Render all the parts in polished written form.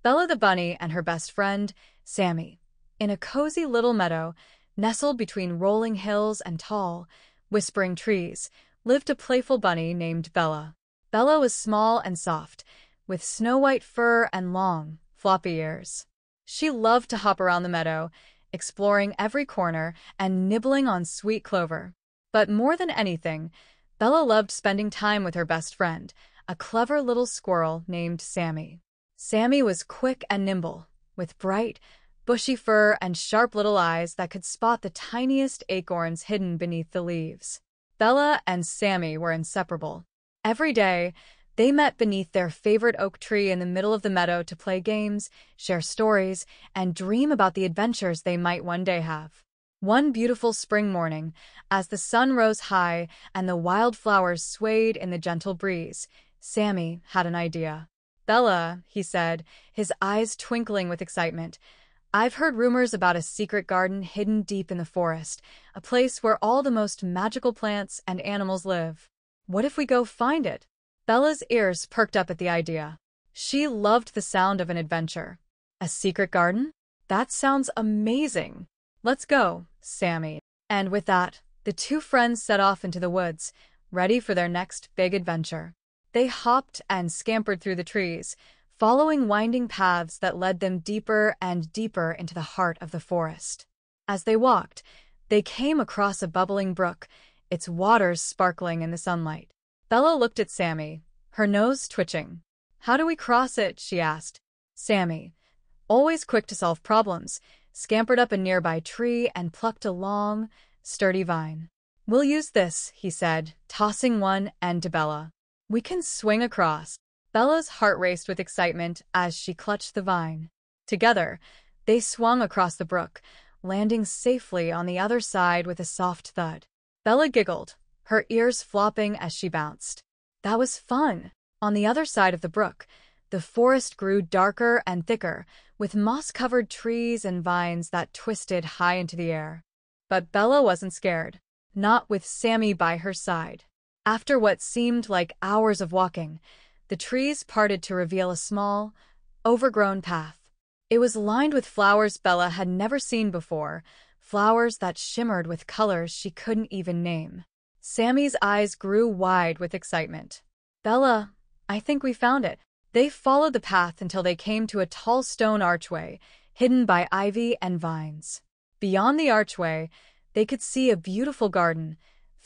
Bella the bunny and her best friend, Sammy. In a cozy little meadow, nestled between rolling hills and tall, whispering trees, lived a playful bunny named Bella. Bella was small and soft, with snow-white fur and long, floppy ears. She loved to hop around the meadow, exploring every corner and nibbling on sweet clover. But more than anything, Bella loved spending time with her best friend, a clever little squirrel named Sammy. Sammy was quick and nimble, with bright, bushy fur and sharp little eyes that could spot the tiniest acorns hidden beneath the leaves. Bella and Sammy were inseparable. Every day, they met beneath their favorite oak tree in the middle of the meadow to play games, share stories, and dream about the adventures they might one day have. One beautiful spring morning, as the sun rose high and the wildflowers swayed in the gentle breeze, Sammy had an idea. "Bella," he said, his eyes twinkling with excitement, "I've heard rumors about a secret garden hidden deep in the forest, a place where all the most magical plants and animals live. What if we go find it?" Bella's ears perked up at the idea. She loved the sound of an adventure. A secret garden? That sounds amazing. "Let's go, Sammy." And with that, the two friends set off into the woods, ready for their next big adventure. They hopped and scampered through the trees, following winding paths that led them deeper and deeper into the heart of the forest. As they walked, they came across a bubbling brook, its waters sparkling in the sunlight. Bella looked at Sammy, her nose twitching. "How do we cross it?" she asked. Sammy, always quick to solve problems, scampered up a nearby tree and plucked a long, sturdy vine. "We'll use this," he said, tossing one end to Bella. "We can swing across." Bella's heart raced with excitement as she clutched the vine. Together, they swung across the brook, landing safely on the other side with a soft thud. Bella giggled, her ears flopping as she bounced. That was fun! On the other side of the brook, the forest grew darker and thicker, with moss-covered trees and vines that twisted high into the air. But Bella wasn't scared, not with Sammy by her side. After what seemed like hours of walking, the trees parted to reveal a small, overgrown path. It was lined with flowers Bella had never seen before, flowers that shimmered with colors she couldn't even name. Sammy's eyes grew wide with excitement. "Bella, I think we found it." They followed the path until they came to a tall stone archway, hidden by ivy and vines. Beyond the archway, they could see a beautiful garden,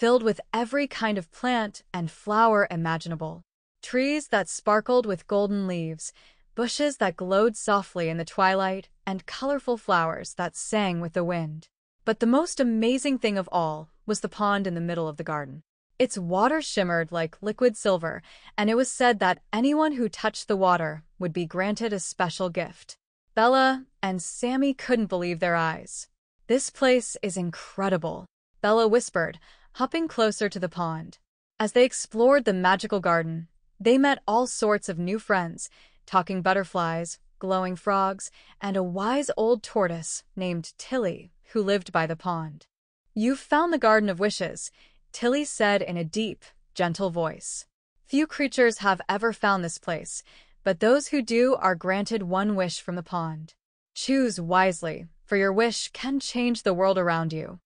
filled with every kind of plant and flower imaginable. Trees that sparkled with golden leaves, bushes that glowed softly in the twilight, and colorful flowers that sang with the wind. But the most amazing thing of all was the pond in the middle of the garden. Its water shimmered like liquid silver, and it was said that anyone who touched the water would be granted a special gift. Bella and Sammy couldn't believe their eyes. "This place is incredible," Bella whispered, hopping closer to the pond. As they explored the magical garden, they met all sorts of new friends, talking butterflies, glowing frogs, and a wise old tortoise named Tilly, who lived by the pond. "You've found the Garden of Wishes," Tilly said in a deep, gentle voice. "Few creatures have ever found this place, but those who do are granted one wish from the pond. Choose wisely, for your wish can change the world around you."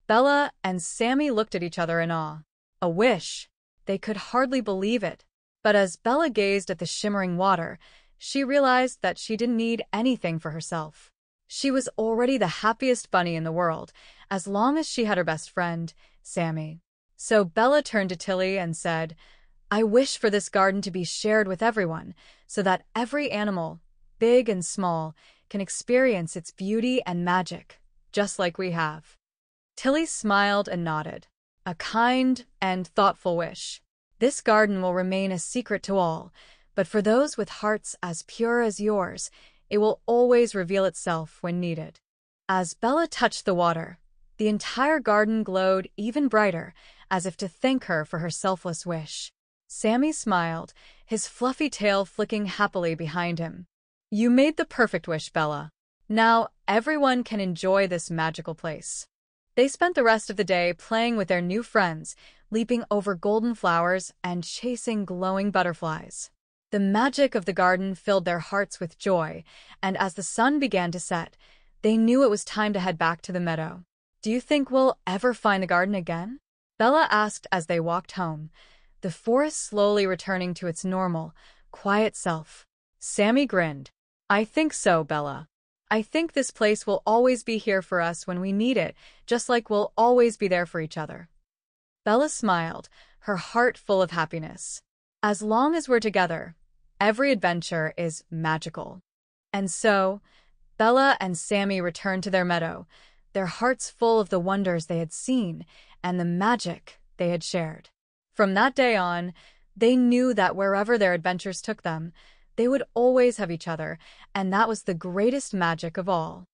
Bella and Sammy looked at each other in awe. A wish! They could hardly believe it. But as Bella gazed at the shimmering water, she realized that she didn't need anything for herself. She was already the happiest bunny in the world, as long as she had her best friend, Sammy. So Bella turned to Tilly and said, "I wish for this garden to be shared with everyone, so that every animal, big and small, can experience its beauty and magic, just like we have." Tilly smiled and nodded. "A kind and thoughtful wish. This garden will remain a secret to all, but for those with hearts as pure as yours, it will always reveal itself when needed." As Bella touched the water, the entire garden glowed even brighter, as if to thank her for her selfless wish. Sammy smiled, his fluffy tail flicking happily behind him. "You made the perfect wish, Bella. Now everyone can enjoy this magical place." They spent the rest of the day playing with their new friends, leaping over golden flowers and chasing glowing butterflies. The magic of the garden filled their hearts with joy, and as the sun began to set, they knew it was time to head back to the meadow. "Do you think we'll ever find the garden again?" Bella asked as they walked home, the forest slowly returning to its normal, quiet self. Sammy grinned. "I think so, Bella. I think this place will always be here for us when we need it, just like we'll always be there for each other." Bella smiled, her heart full of happiness. As long as we're together, every adventure is magical. And so, Bella and Sammy returned to their meadow, their hearts full of the wonders they had seen and the magic they had shared. From that day on, they knew that wherever their adventures took them, they would always have each other, and that was the greatest magic of all.